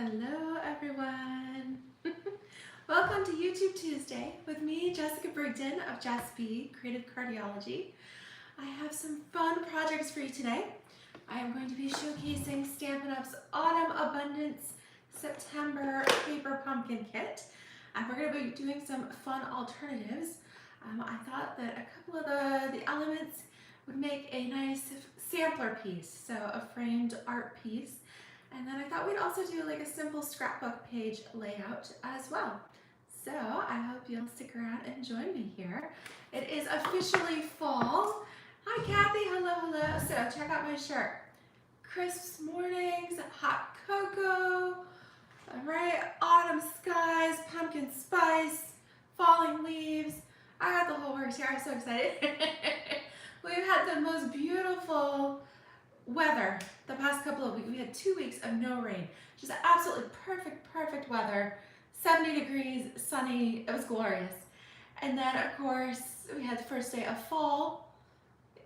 Hello everyone! Welcome to YouTube Tuesday with me, Jessica Brigden of JessBCreativeCardiology. I have some fun projects for you today. I am going to be showcasing Stampin' Up's Autumn Abundance September Paper Pumpkin Kit. And we're going to be doing some fun alternatives. I thought that a couple of the elements would make a nice sampler piece, so a framed art piece. And then I thought we'd also do like a simple scrapbook page layout as well. So I hope you'll stick around and join me here. It is officially fall. Hi Kathy, hello, hello. So check out my shirt. Crisp mornings, hot cocoa, all right, autumn skies, pumpkin spice, falling leaves. I got the whole works here, I'm so excited. We've had the most beautiful weather the past couple of weeks. We had 2 weeks of no rain. Just absolutely perfect weather. 70 degrees, sunny, it was glorious. And then of course, we had the first day of fall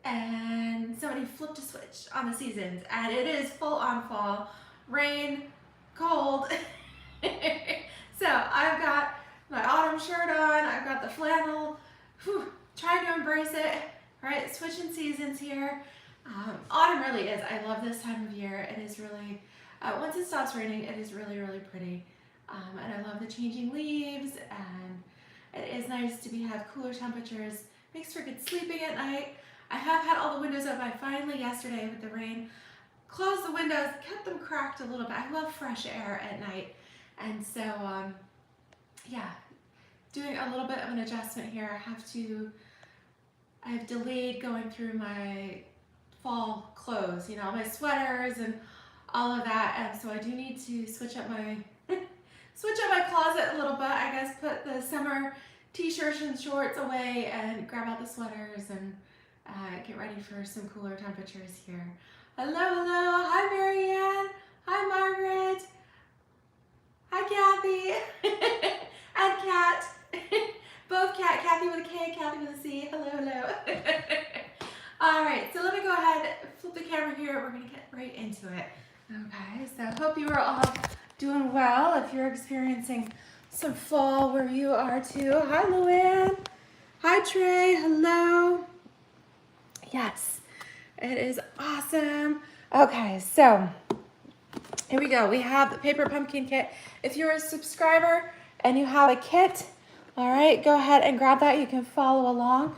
and somebody flipped a switch on the seasons and it is full on fall, rain, cold. So I've got my autumn shirt on, I've got the flannel, trying to embrace it, all right, switching seasons here. Autumn really is. I love this time of year. It is really, once it stops raining, it is really pretty. And I love the changing leaves, and it is nice to have cooler temperatures. Makes for good sleeping at night. I have had all the windows open. I finally, yesterday with the rain, closed the windows, kept them cracked a little bit. I love fresh air at night. And so, yeah, doing a little bit of an adjustment here. I've delayed going through my fall clothes, you know, my sweaters and all of that, and so I do need to switch up my closet a little bit. I guess put the summer t-shirts and shorts away and grab out the sweaters and get ready for some cooler temperatures here. Hello, hi Marianne, hi Margaret, hi Kathy, and Kat, both Kathy with a K, Kathy with a C. Hello. All right, so let me go ahead, flip the camera here. We're gonna get right into it. Okay, so I hope you are all doing well. If you're experiencing some fall where you are too. Hi, Luann. Hi, Trey. Hello. Yes, it is awesome. Okay, so here we go. We have the Paper Pumpkin Kit. If you're a subscriber and you have a kit, all right, go ahead and grab that. You can follow along.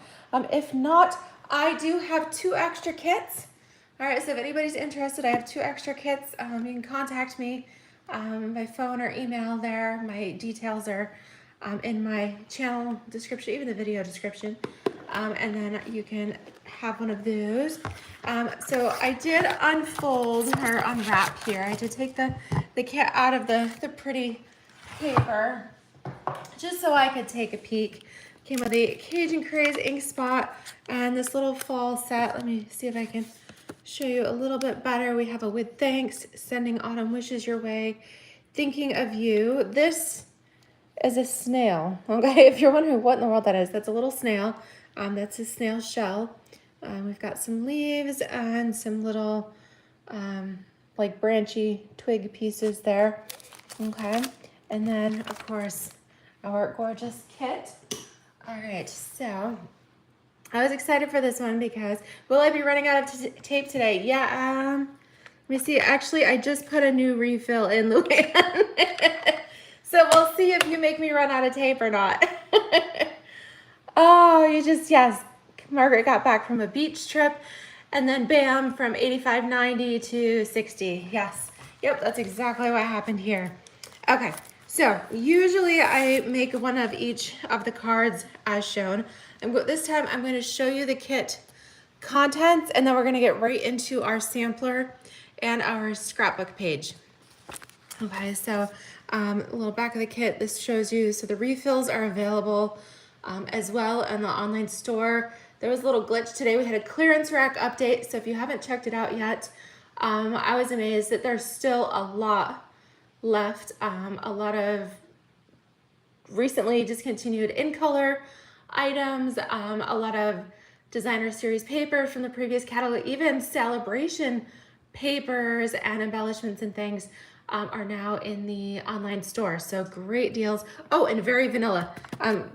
If not, I do have 2 extra kits. All right, so if anybody's interested, I have 2 extra kits. You can contact me by phone or email there. My details are in my channel description, even the video description. And then you can have one of those. So I did unfold or unwrap here. I did take the kit out of the pretty paper just so I could take a peek. Came with the Cajun Craze ink spot and this little fall set. Let me see if I can show you a little bit better. We have a with thanks, sending autumn wishes your way, thinking of you. This is a snail, okay? If you're wondering what in the world that is, that's a little snail. That's a snail shell. We've got some leaves and some little like branchy twig pieces there, okay? And then of course our gorgeous kit. All right, so I was excited for this one because will I be running out of tape today? Yeah, let me see. Actually, I just put a new refill in, Luann. So we'll see if you make me run out of tape or not. Oh, yes. Margaret got back from a beach trip and then bam, from 85.90 to 60. Yes, yep, that's exactly what happened here. Okay. So usually I make one of each of the cards as shown. And this time I'm going to show you the kit contents and then we're going to get right into our sampler and our scrapbook page. Okay, so a little back of the kit, this shows you, so the refills are available as well in the online store. There was a little glitch today. We had a clearance rack update, so if you haven't checked it out yet, I was amazed that there's still a lot left. A lot of recently discontinued in color items, a lot of designer series paper from the previous catalog, even celebration papers and embellishments and things. are now in the online store. So great deals. Oh, and very vanilla.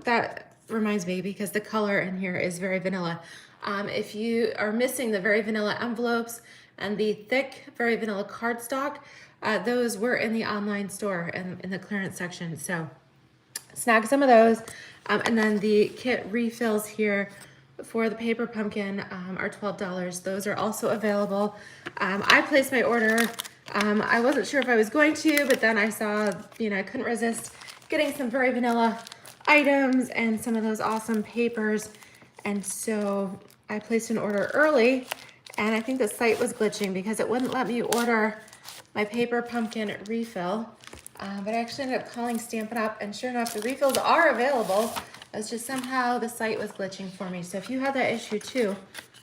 That reminds me because the color in here is very vanilla. If you are missing the very vanilla envelopes and the thick very vanilla cardstock, those were in the online store and in the clearance section. So snag some of those. And then the kit refills here for the paper pumpkin are $12. Those are also available. I placed my order. I wasn't sure if I was going to, but then I saw, I couldn't resist getting some very vanilla items and some of those awesome papers. And so I placed an order early, and I think the site was glitching because it wouldn't let me order my paper pumpkin refill. But I actually ended up calling Stampin' Up, and sure enough, the refills are available. It's just somehow the site was glitching for me. So if you had that issue too,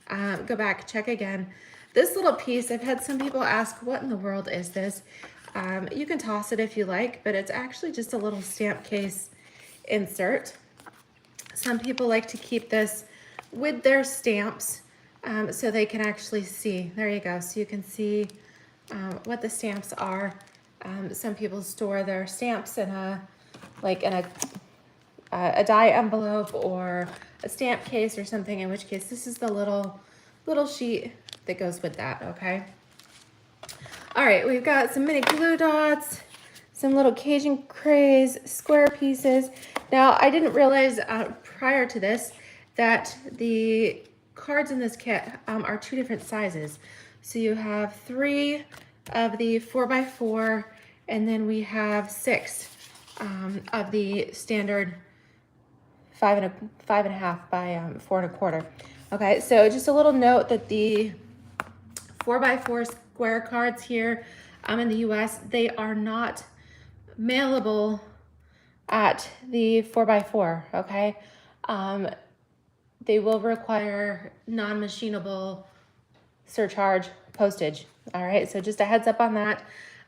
go back, check again. This little piece, I've had some people ask, what in the world is this? You can toss it if you like, but it's actually just a little stamp case insert. Some people like to keep this with their stamps so they can actually see. There you go. So you can see what the stamps are. Some people store their stamps in a die envelope or a stamp case or something, in which case this is the little sheet that goes with that, okay? All right, we've got some mini glue dots, some little Cajun craze square pieces. Now, I didn't realize prior to this that the cards in this kit are 2 different sizes. So you have 3 of the 4x4, and then we have 6 of the standard 5.5 by 4.25. Okay, so just a little note that the 4x4 square cards here in the US, they are not mailable at the 4x4, okay? They will require non-machinable surcharge postage, all right? So just a heads up on that.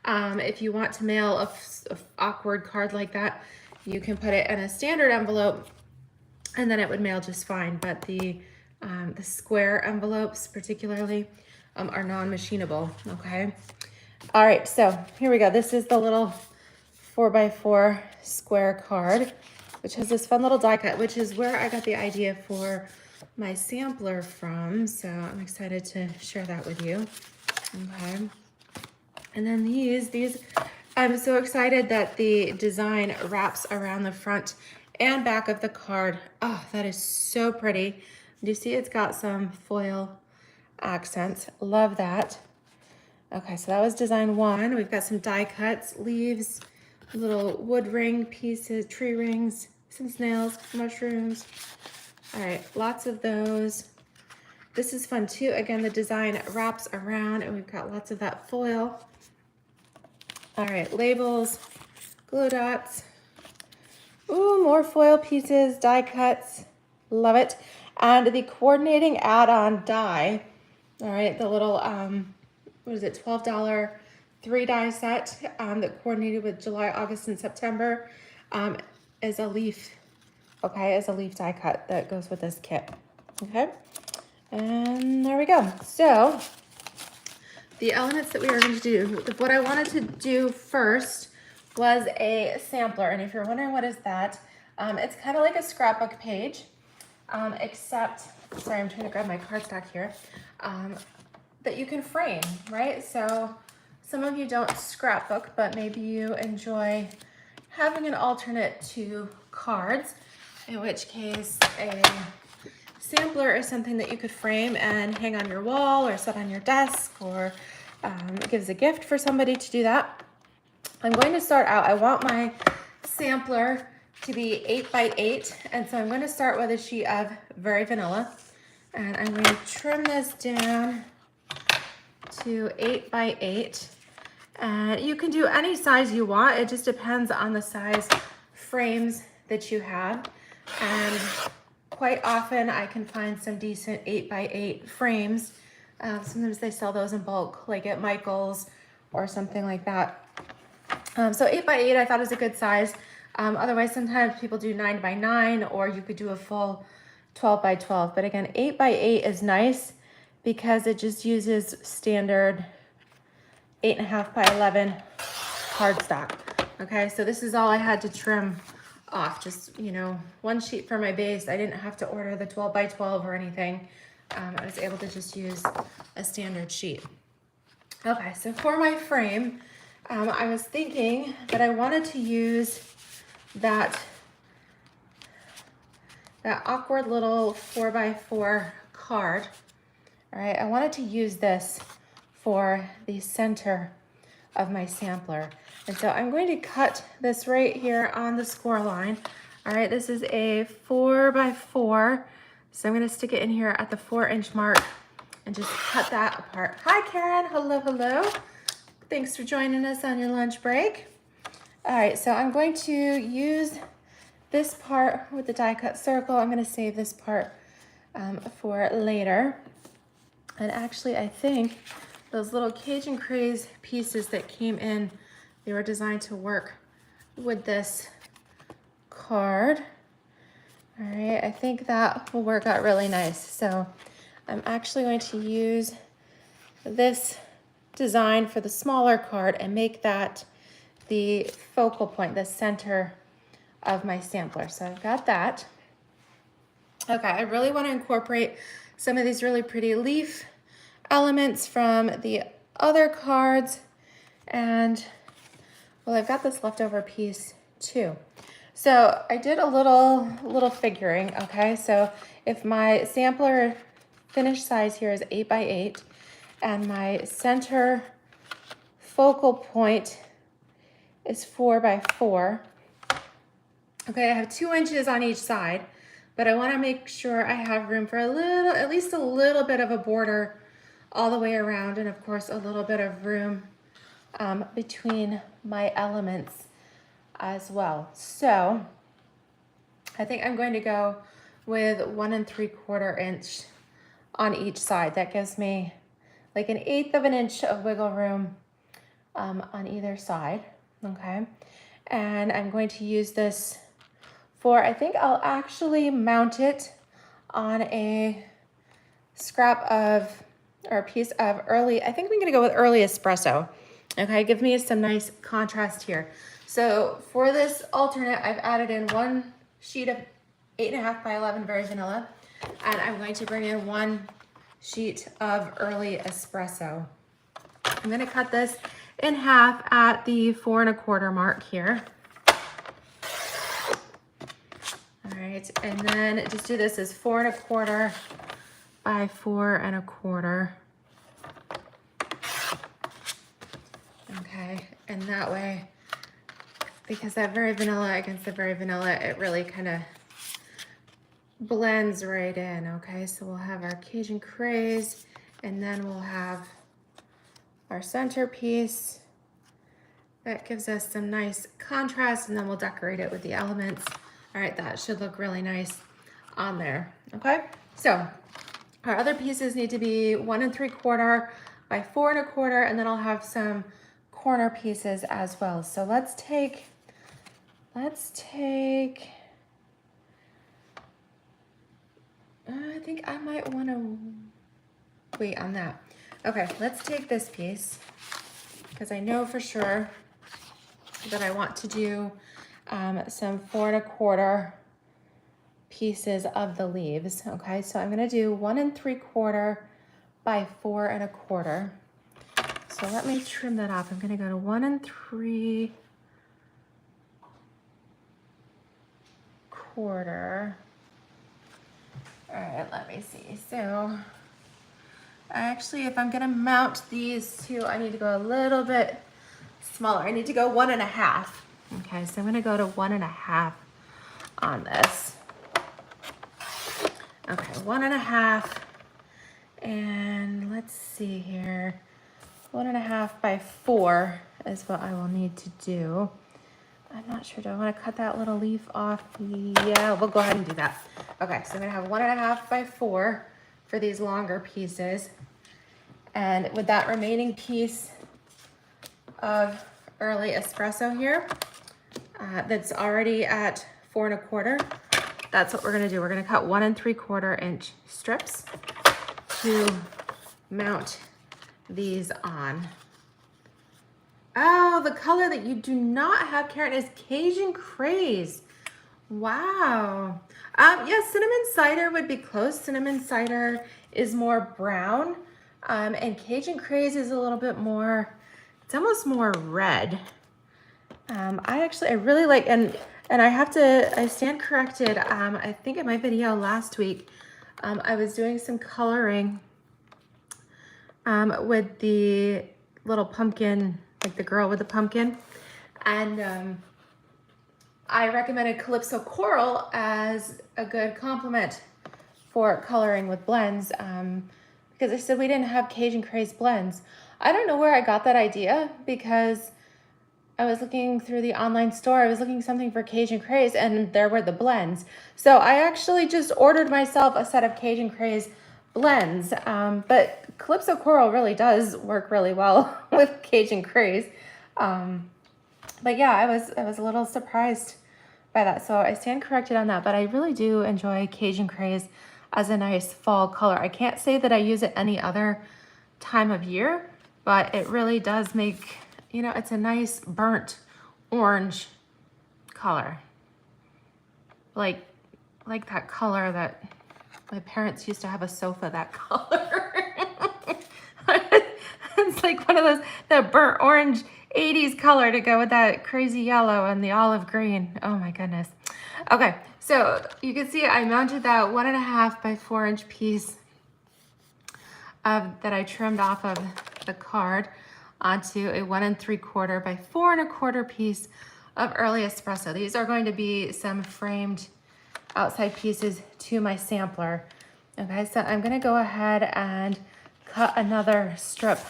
If you want to mail a awkward card like that, you can put it in a standard envelope and then it would mail just fine. But the square envelopes particularly are non-machinable, okay? All right, so here we go. This is the little 4x4 square card, which has this fun little die cut, which is where I got the idea for my sampler from. So I'm excited to share that with you, okay? And then these, I'm so excited that the design wraps around the front and back of the card. Oh, that is so pretty. Do you see it's got some foil accents? Love that. Okay, so that was design 1. We've got some die cuts, leaves, little wood ring pieces, tree rings, some snails, mushrooms. All right, lots of those. This is fun too. Again, the design wraps around and we've got lots of that foil. All right, labels, glue dots. Ooh, more foil pieces, die cuts. Love it. And the coordinating add-on die. All right, the little, what is it, $12 3 die set that coordinated with July, August, and September is a leaf, okay, is a leaf die cut that goes with this kit, okay? And there we go. So the elements that we are going to do, what I wanted to do first was a sampler. And if you're wondering what is that, it's kind of like a scrapbook page, except, sorry, I'm trying to grab my cardstock here, that you can frame, right? So some of you don't scrapbook, but maybe you enjoy having an alternate to cards, in which case a sampler is something that you could frame and hang on your wall or set on your desk, or it gives a gift for somebody to do that. I'm going to start out, I want my sampler to be 8 by 8, and so I'm going to start with a sheet of very vanilla, and I'm going to trim this down to 8 by 8. You can do any size you want, it just depends on the size frames that you have, and quite often I can find some decent 8 by 8 frames. Sometimes they sell those in bulk, like at Michael's or something like that. So 8 by 8 I thought is a good size. Otherwise, sometimes people do 9 by 9, or you could do a full 12 by 12. But again, 8 by 8 is nice because it just uses standard 8.5 by 11 cardstock. Okay, so this is all I had to trim off, just, you know, one sheet for my base. I didn't have to order the 12 by 12 or anything. I was able to just use a standard sheet. Okay, so for my frame, I was thinking that I wanted to use that awkward little 4x4 card. All right, I wanted to use this for the center of my sampler. And so I'm going to cut this right here on the score line. All right, this is a 4x4. So I'm gonna stick it in here at the 4-inch mark and just cut that apart. Hi, Karen, hello, hello. Thanks for joining us on your lunch break. All right, so I'm going to use this part with the die cut circle. I'm gonna save this part for later. And actually, I think those little Cajun Craze pieces that came in, they were designed to work with this card. All right, I think that will work out really nice. So I'm actually going to use this design for the smaller card and make that the focal point, the center of my sampler. So I've got that. Okay, I really want to incorporate some of these really pretty leaf elements from the other cards. And well, I've got this leftover piece too. So I did a little figuring, okay? So if my sampler finished size here is 8 by 8 and my center focal point is 4 by 4, okay, I have 2 inches on each side, but I wanna make sure I have room for at least a little bit of a border all the way around, and of course a little bit of room between my elements as well. So I think I'm going to go with 1 3/4 inch on each side. That gives me like 1/8 of an inch of wiggle room on either side, okay? And I'm going to use this for, I think I'll actually mount it on a scrap of, or a piece of early, I think I'm gonna go with early espresso. Okay, give me some nice contrast here. So for this alternate, I've added in 1 sheet of 8.5 by 11 very vanilla, and I'm going to bring in 1 sheet of early espresso. I'm gonna cut this in half at the 4 1/4 mark here. All right, and then just do this as 4 1/4 by 4 1/4. Okay, and that way, because that very vanilla against the very vanilla, it really kind of blends right in, okay? So we'll have our Cajun Craze, and then we'll have our centerpiece. That gives us some nice contrast, and then we'll decorate it with the elements. All right, that should look really nice on there, okay? So our other pieces need to be 1 3/4 by 4 1/4, and then I'll have some corner pieces as well. So let's take, I think I might want to wait on that. Okay, let's take this piece, because I know for sure that I want to do some 4 1/4 pieces of the leaves. Okay, so I'm gonna do 1 3/4 by 4 1/4. So let me trim that off. I'm gonna go to 1 3/4. All right, let me see. So actually, if I'm gonna mount these two, I need to go a little bit smaller. I need to go 1 1/2. Okay, so I'm gonna go to 1 1/2 on this. Okay, 1 1/2, and let's see here. 1 1/2 by 4 is what I will need to do. I'm not sure, do I want to cut that little leaf off? Yeah, we'll go ahead and do that. Okay, so I'm gonna have 1 1/2 by 4 for these longer pieces. And with that remaining piece of early espresso here, that's already at 4 1/4, that's what we're gonna do. We're gonna cut 1 3/4 inch strips to mount these on. Oh, the color that you do not have, Karen, is Cajun Craze. Wow. Yeah, cinnamon cider would be close. Cinnamon cider is more brown, and Cajun Craze is a little bit more, it's almost more red. I really like, and I stand corrected. I think in my video last week, I was doing some coloring with the little pumpkin, like the girl with the pumpkin, and I recommended Calypso Coral as a good complement for coloring with blends, because I said we didn't have Cajun Craze blends. I don't know where I got that idea, because I was looking through the online store. I was looking something for Cajun Craze, and there were the blends. So I actually just ordered myself a set of Cajun Craze blends. But Calypso Coral really does work really well with Cajun Craze. But yeah, I was a little surprised by that. So I stand corrected on that, but I really do enjoy Cajun Craze as a nice fall color. I can't say that I use it any other time of year, but it really does make, you know, it's a nice burnt orange color. Like that color that my parents used to have a sofa that color. It's like one of those, that burnt orange 80s color to go with that crazy yellow and the olive green. Oh my goodness. Okay, so you can see I mounted that 1.5 by 4 inch piece that I trimmed off of the card onto a 1 3/4 by 4 1/4 piece of early espresso. These are going to be some framed outside pieces to my sampler. Okay, so I'm gonna go ahead and cut another strip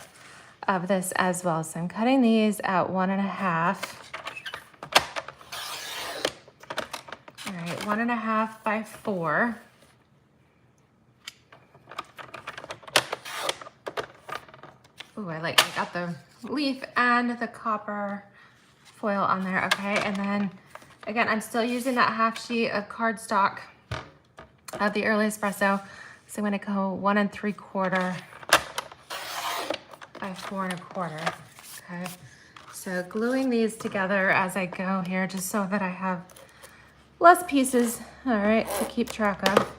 of this as well. So I'm cutting these at 1.5. All right, 1.5 by 4. Ooh, I got the leaf and the copper foil on there, okay? And then, again, I'm still using that half sheet of cardstock of the early espresso. So I'm gonna go 1 3/4 by 4 1/4, okay? So gluing these together as I go here, just so that I have less pieces, all right, to keep track of.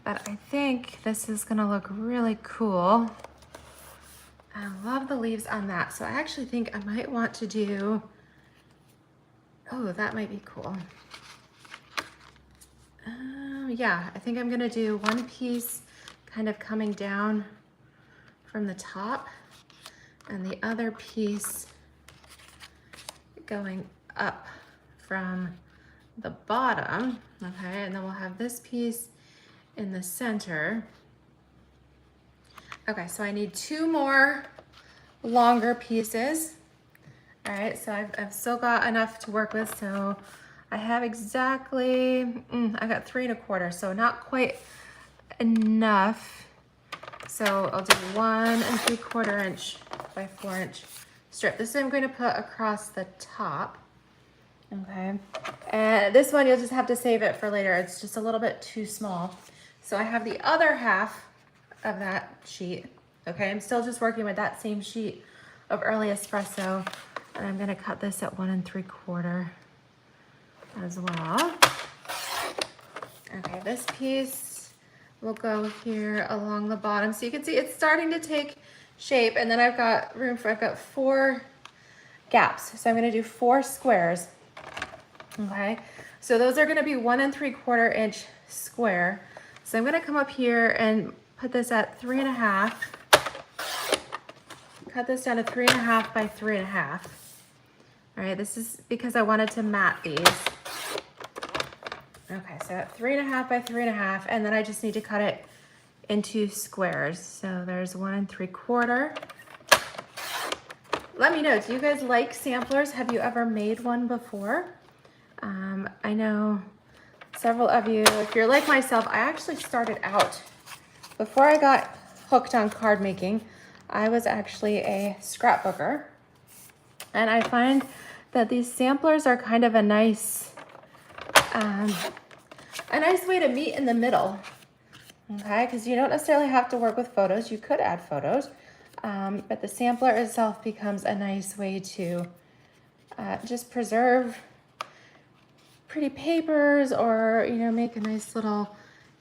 But I think this is gonna look really cool. I love the leaves on that. So I actually think I might want to do, oh, that might be cool. Yeah, I think I'm gonna do one piece kind of coming down from the top and the other piece going up from the bottom, okay? And then we'll have this piece in the center. Okay, so I need 2 more longer pieces. All right, so I've still got enough to work with. So I have exactly, I got 3 1/4, so not quite enough. So I'll do 1 3/4 inch by 4 inch strip. This I'm going to put across the top. Okay, and this one you'll just have to save it for later. It's just a little bit too small. So I have the other half of that sheet. Okay, I'm still just working with that same sheet of early espresso, and I'm gonna cut this at 1 3/4 as well. Okay, this piece will go here along the bottom. So you can see it's starting to take shape, and then I've got 4 gaps. So I'm gonna do 4 squares. Okay, so those are gonna be 1 3/4 inch square. So I'm gonna come up here and put this at 3 1/2. Cut this down to 3 1/2 by 3 1/2. All right, this is because I wanted to mat these. Okay, so at 3 1/2 by 3 1/2, and then I just need to cut it into squares. So there's 1 3/4. Let me know, do you guys like samplers? Have you ever made one before? I know several of you, if you're like myself, I actually started out, before I got hooked on card making, I was actually a scrapbooker. And I find that these samplers are kind of a nice way to meet in the middle, okay? Because you don't necessarily have to work with photos. You could add photos. but the sampler itself becomes a nice way to just preserve pretty papers, or make a nice little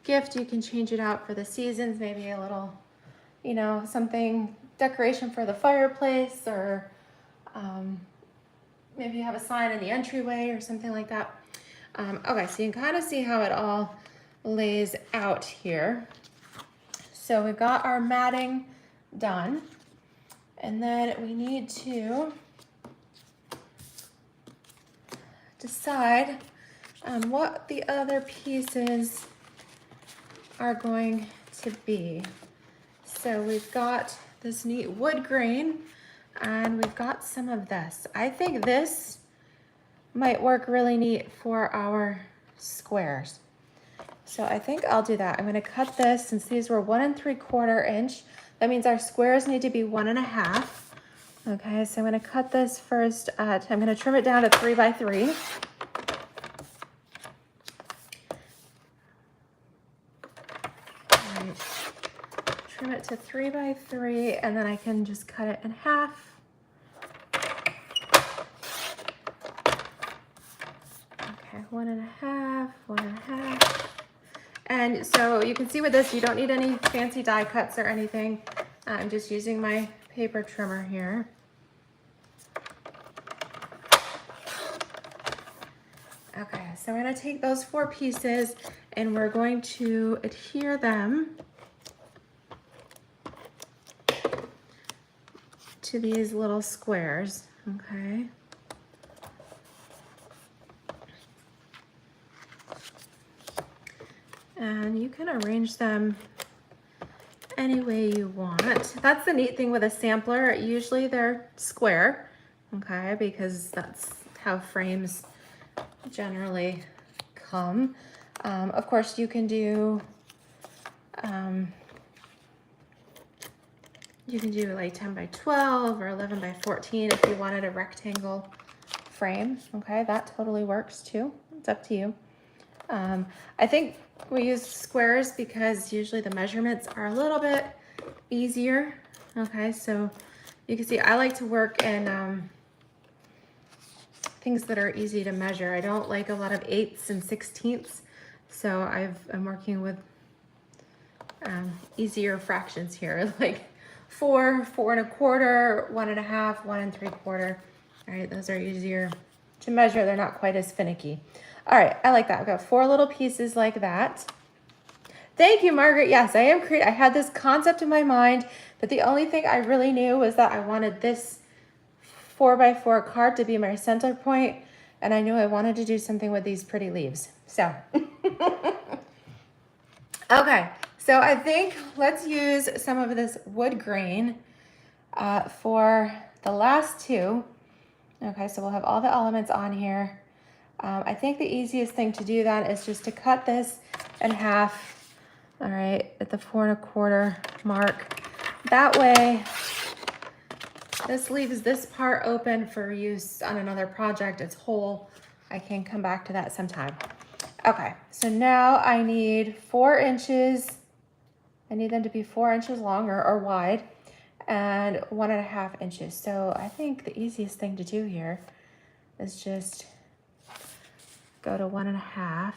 gift. You can change it out for the seasons, maybe a little something, decoration for the fireplace, or maybe you have a sign in the entryway or something like that. Okay, so you can kind of see how it all lays out here. So we've got our matting done, and then we need to decide what the other pieces are going to be. So we've got this neat wood grain, and we've got some of this. I think this might work really neat for our squares. So I think I'll do that. I'm gonna cut this, since these were 1 3/4 inch. That means our squares need to be 1 1/2. Okay, so I'm gonna cut this first I'm gonna trim it down to 3 by 3. All right. Trim it to 3 by 3, and then I can just cut it in half. Okay, 1 1/2, 1 1/2. And so you can see with this, you don't need any fancy die cuts or anything. I'm just using my paper trimmer here. Okay, so we're gonna take those 4 pieces and we're going to adhere them to these little squares, okay? And you can arrange them any way you want. That's the neat thing with a sampler. Usually they're square, okay, because that's how frames generally come. Of course, you can do like 10 by 12 or 11 by 14 if you wanted a rectangle frame. Okay, that totally works too. It's up to you. I think we use squares because usually the measurements are a little bit easier. Okay, so you can see I like to work in things that are easy to measure. I don't like a lot of 8ths and 16ths, so I'm working with easier fractions here, like 4, 4 1/4, 1 1/2, 1 3/4. All right, those are easier to measure. They're not quite as finicky. All right, I like that. I've got 4 little pieces like that. Thank you, Margaret. Yes, I am creative. I had this concept in my mind, but the only thing I really knew was that I wanted this 4 by 4 card to be my center point, and I knew I wanted to do something with these pretty leaves. So, okay. So I think let's use some of this wood grain for the last 2. Okay, so we'll have all the elements on here. I think the easiest thing to do then is just to cut this in half, all right, at the 4 1/4 mark. That way, this leaves this part open for use on another project. It's whole. I can come back to that sometime. Okay, so now I need 4 inches. I need them to be 4 inches long or wide, and 1 1/2 inches. So I think the easiest thing to do here is just go to 1 1/2.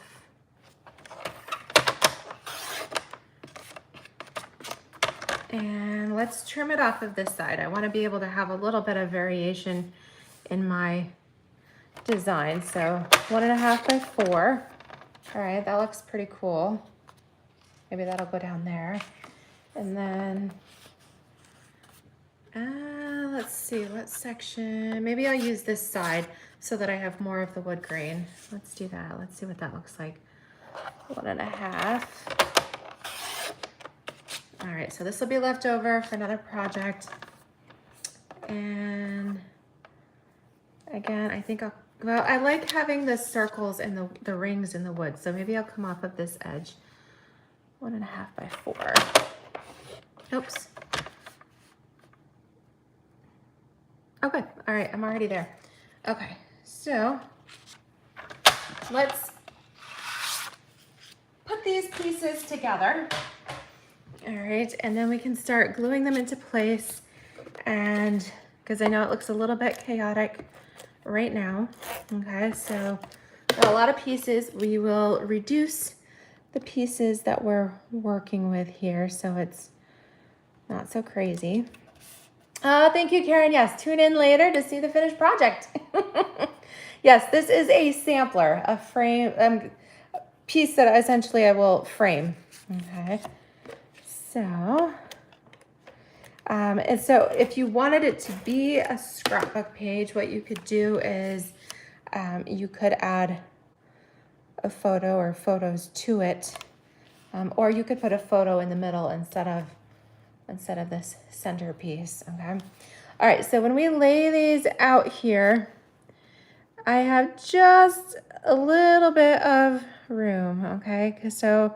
And let's trim it off of this side. I want to be able to have a little bit of variation in my design. So 1 1/2 by 4. All right, that looks pretty cool. Maybe that'll go down there. And then, let's see, what section? Maybe I'll use this side so that I have more of the wood grain. Let's do that. Let's see what that looks like. 1 1/2. All right, so this will be left over for another project. And again, I think well, I like having the circles and the rings in the wood. So maybe I'll come off of this edge. 1 1/2 by 4. Oops. Okay, all right, I'm already there. Okay, so let's put these pieces together. All right, and then we can start gluing them into place. and because I know it looks a little bit chaotic right now. Okay, so a lot of pieces. We will reduce the pieces that we're working with here so it's not so crazy. Thank you, Karen. Yes, tune in later to see the finished project. Yes, this is a sampler, a frame piece that essentially I will frame. Okay, so and so if you wanted it to be a scrapbook page, what you could do is you could add a photo or photos to it, or you could put a photo in the middle instead of this centerpiece. Okay. All right. So when we lay these out here, I have just a little bit of room. Okay. So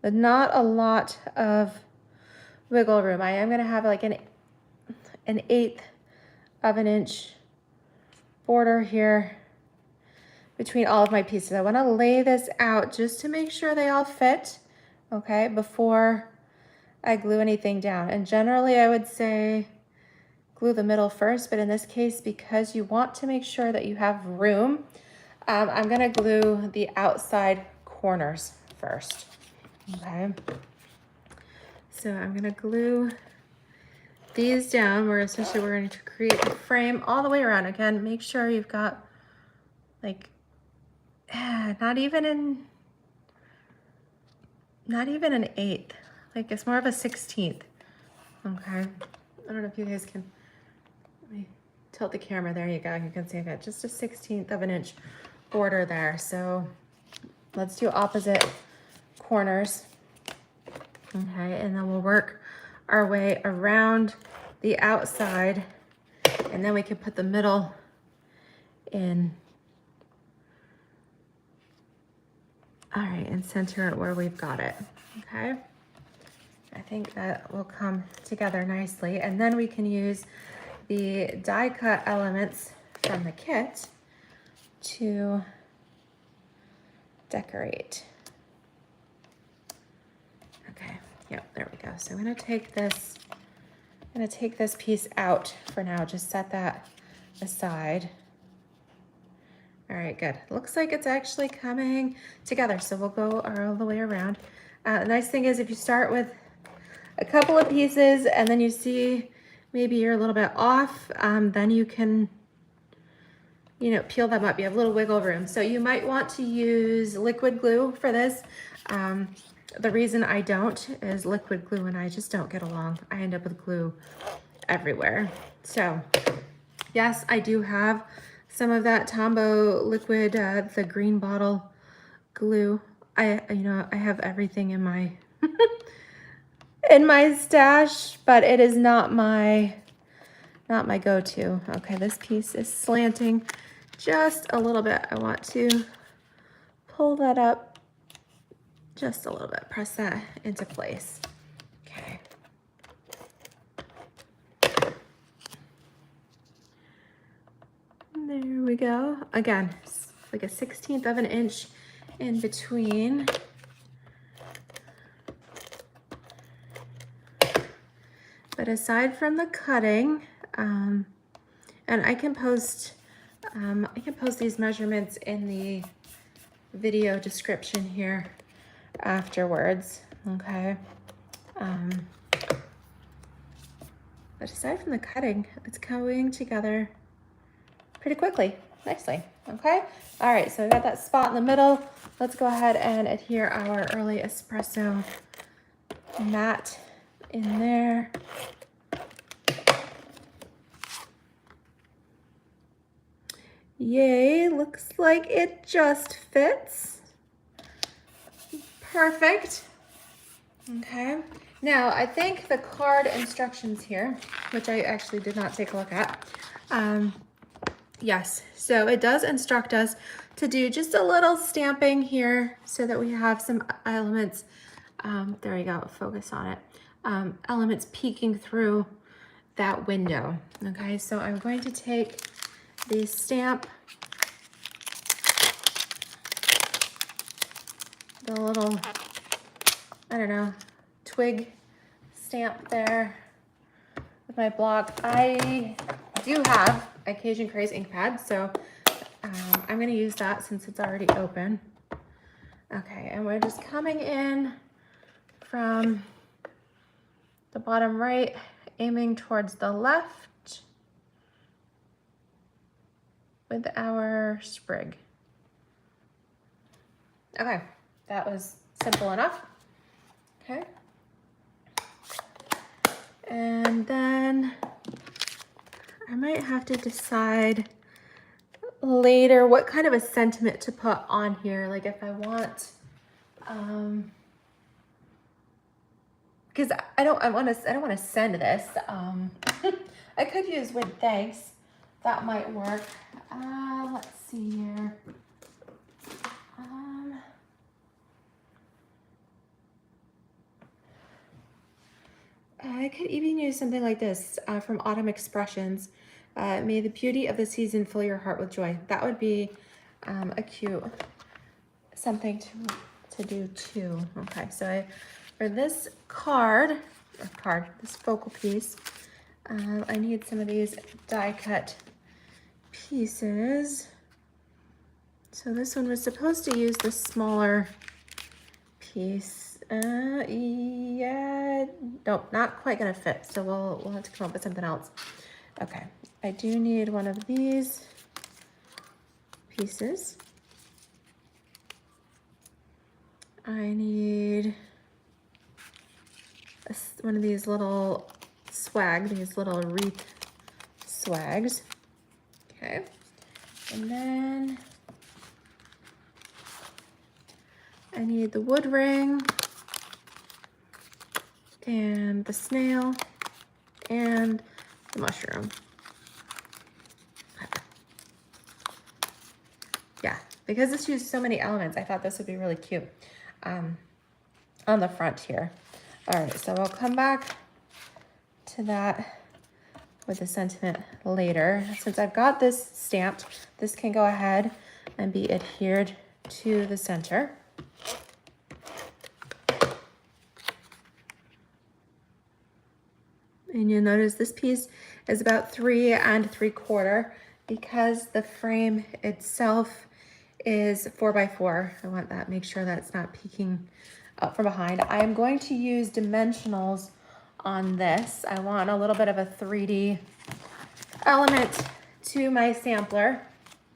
not a lot of wiggle room. I am going to have like an 1/8 of an inch border here between all of my pieces. I want to lay this out just to make sure they all fit, okay, before I glue anything down. And generally I would say glue the middle first, but in this case, because you want to make sure that you have room, I'm going to glue the outside corners first. Okay. So I'm going to glue these down. We're going to create a frame all the way around. Again, make sure you've got like not even an 1/8. Like it's more of a 1/16. Okay. I don't know if you guys can, let me tilt the camera. There you go. You can see I've got just a 1/16 of an inch border there. So let's do opposite corners. Okay. And then we'll work our way around the outside, and then we can put the middle in. All right, and center it where we've got it. Okay. I think that will come together nicely. And then we can use the die cut elements from the kit to decorate. Okay, yep, there we go. So I'm gonna take this piece out for now, just set that aside. All right, good. Looks like it's actually coming together. So we'll go all the way around. The nice thing is if you start with a couple of pieces and then you see maybe you're a little bit off, then you can, you know, peel them up. You have a little wiggle room. So you might want to use liquid glue for this. The reason I don't is liquid glue and I just don't get along. I end up with glue everywhere. So yes, I do have some of that Tombow liquid, the green bottle glue. I have everything in my in my stash, but it is not my go-to. Okay, this piece is slanting just a little bit. I want to pull that up just a little bit, press that into place. Okay. There we go. Again, like a 1/16 of an inch in between. But aside from the cutting, and I can post these measurements in the video description here afterwards. Okay. But aside from the cutting, it's coming together pretty quickly, nicely. Okay. All right. So we got that spot in the middle. Let's go ahead and adhere our early espresso mat in there. Yay, looks like it just fits. Perfect. Okay. Now, I think the card instructions here, which I actually did not take a look at. Yes, so it does instruct us to do just a little stamping here so that we have some elements. There you go, focus on it. Elements peeking through that window. Okay, so I'm going to take the stamp, the little, I don't know, twig stamp there. with my block. I do have a Cajun Craze ink pad, so I'm going to use that since it's already open. Okay, and we're just coming in from the bottom right, aiming towards the left with our sprig. Okay, that was simple enough. Okay. And then I might have to decide later what kind of a sentiment to put on here. Like if I want, because I don't want to send this. I could use with thanks. That might work. Let's see here. I could even use something like this from Autumn Expressions. May the beauty of the season fill your heart with joy. That would be a cute something to do too. Okay, so for this this focal piece, I need some of these die cut pieces. So this one was supposed to use the smaller piece. Yeah, nope, not quite gonna fit. So we'll have to come up with something else. Okay, I do need one of these pieces. I need one of these little these little wreath swags. Okay, and then I need the wood ring and the snail and the mushroom. Yeah, because this used so many elements, I thought this would be really cute on the front here. All right, so we'll come back to that with the sentiment later. Since I've got this stamped, this can go ahead and be adhered to the center. And you'll notice this piece is about 3 3/4 because the frame itself is 4 by 4. I want that, make sure that it's not peeking up from behind. I am going to use dimensionals on this. I want a little bit of a 3D element to my sampler.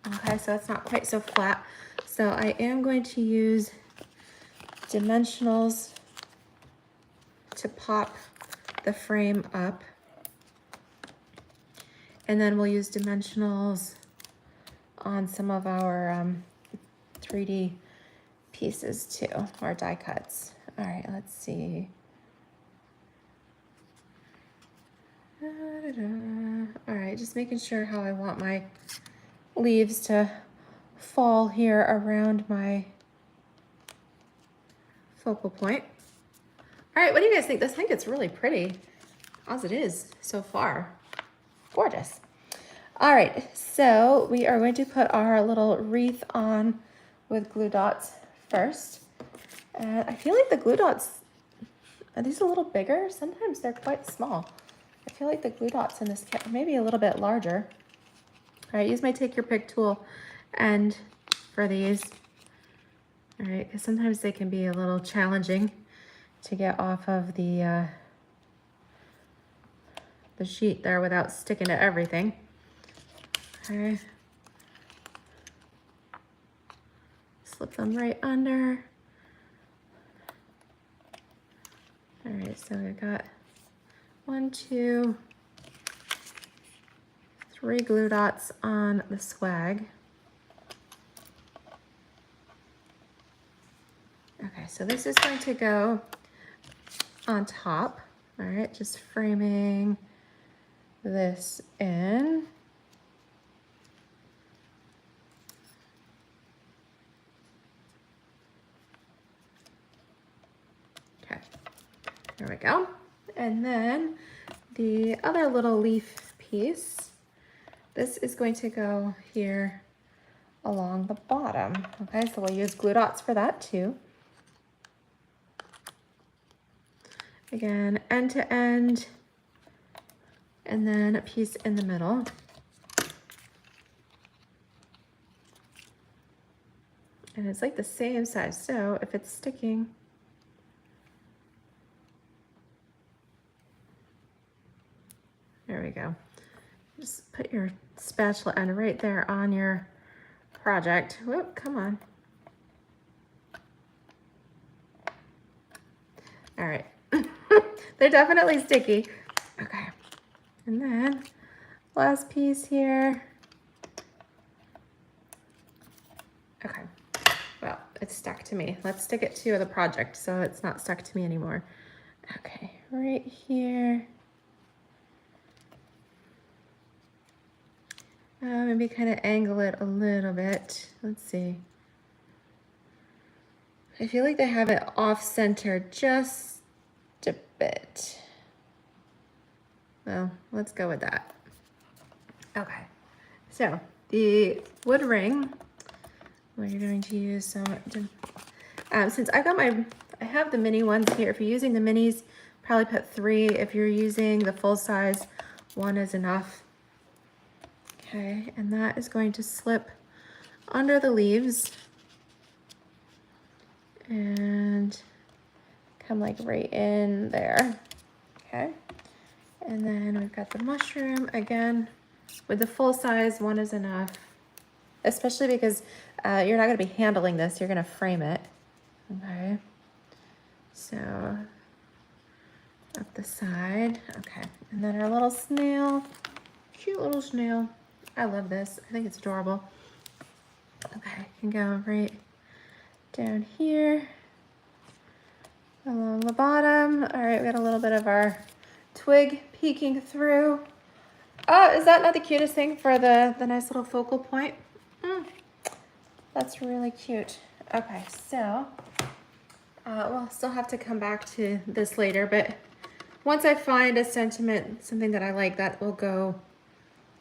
Okay, so it's not quite so flat. So I am going to use dimensionals to pop the frame up. And then we'll use dimensionals on some of our 3D pieces too, or die cuts. All right, let's see. All right, just making sure how I want my leaves to fall here around my focal point. All right, what do you guys think? I think it's really pretty as it is so far. Gorgeous. All right, so we are going to put our little wreath on with glue dots first. And I feel like the glue dots, are these a little bigger? Sometimes they're quite small. I feel like the glue dots in this kit are maybe a little bit larger. All right, use my take your pick tool and for these. All right, because sometimes they can be a little challenging to get off of the sheet there without sticking to everything. Okay. Slip them right under. All right, so we've got 1, 2, 3 glue dots on the swag. Okay, so this is going to go on top. All right, just framing this in. Okay, there we go. And then the other little leaf piece, this is going to go here along the bottom. Okay, so we'll use glue dots for that too. Again, end to end, and then a piece in the middle. And it's like the same size, so if it's sticking, there we go. Just put your spatula end right there on your project. Whoop, come on. All right, they're definitely sticky. Okay, and then last piece here. Okay, well, it's stuck to me. Let's stick it to the project so it's not stuck to me anymore. Okay, right here. Maybe kind of angle it a little bit. Let's see. I feel like they have it off center just a bit. Well, let's go with that. Okay, so the wood ring, we're going to use some, since I have the mini ones here. If you're using the minis, probably put 3. If you're using the full size, 1 is enough. Okay, and that is going to slip under the leaves and come like right in there. Okay, and then we've got the mushroom again. With the full size, 1 is enough, especially because you're not going to be handling this, you're going to frame it. Okay, so up the side. Okay, and then our little snail, cute little snail. I love this. I think it's adorable. Okay, can go right down here along the bottom. All right, we got a little bit of our twig peeking through. Oh, is that not the cutest thing for the nice little focal point? That's really cute. Okay, so we'll still have to come back to this later, but once I find a sentiment, something that I like, that will go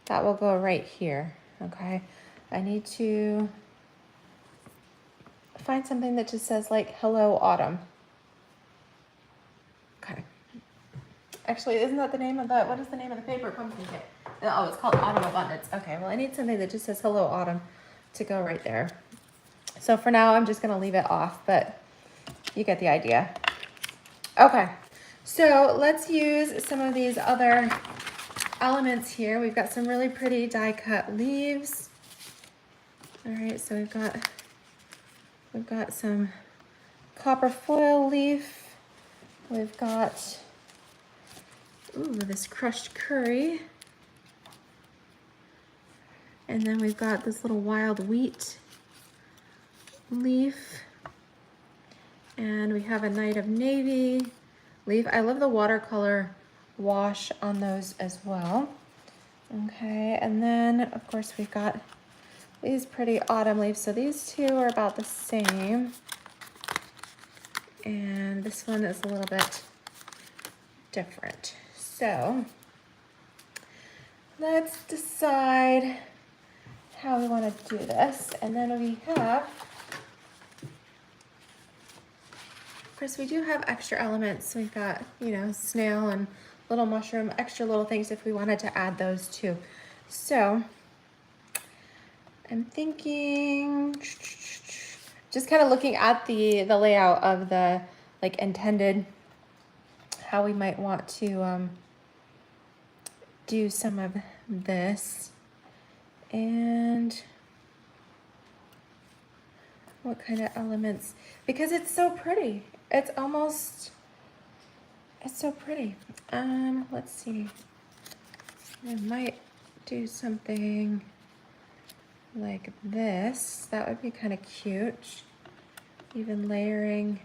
right here. Okay, I need to find something that just says like hello autumn. Okay, actually, isn't that the name of what is the name of the paper pumpkin kit? Oh, it's called Autumn Abundance. Okay, well, I need something that just says hello autumn to go right there. So for now, I'm just gonna leave it off, but you get the idea. Okay, so let's use some of these other elements here. We've got some really pretty die cut leaves. All right, so we've got some copper foil leaf. We've got this crushed curry. And then we've got this little wild wheat leaf. And we have a Night of Navy leaf. I love the watercolor wash on those as well. Okay, and then of course we've got these pretty autumn leaves. So these two are about the same. And this one is a little bit different. So let's decide how we want to do this. And then we have, of course, we do have extra elements. We've got, you know, snail and little mushroom, extra little things if we wanted to add those too. So I'm thinking, just kind of looking at the layout of the like intended, how we might want to do some of this. And what kind of elements, because it's so pretty. It's so pretty. Let's see. I might do something like this. That would be kind of cute. Even layering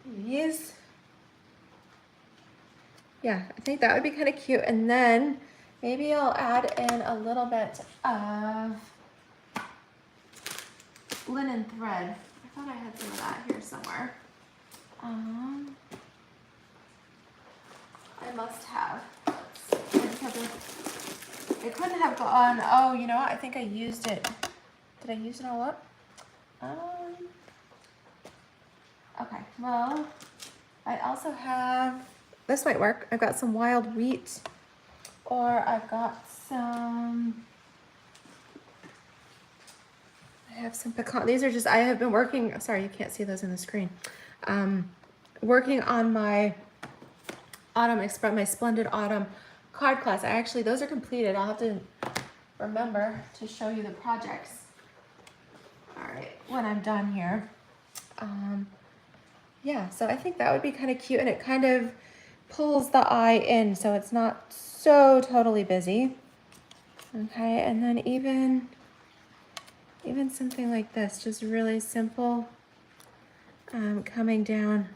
these. Yeah, I think that would be kind of cute. And then maybe I'll add in a little bit of linen thread. I thought I had some of that here somewhere. I must have. It couldn't have gone. Oh, you know what? I think I used it. Did I use it all up? Okay, well, I also have this might work. I've got some wild wheat, or I've got some, I have some pecan. These are just, I have been working, sorry, you can't see those in the screen. Working on my my Splendid Autumn card class. Those are completed. I'll have to remember to show you the projects. All right, when I'm done here. Yeah, so I think that would be kind of cute, and it kind of pulls the eye in so it's not so totally busy. Okay, and then even something like this, just really simple, coming down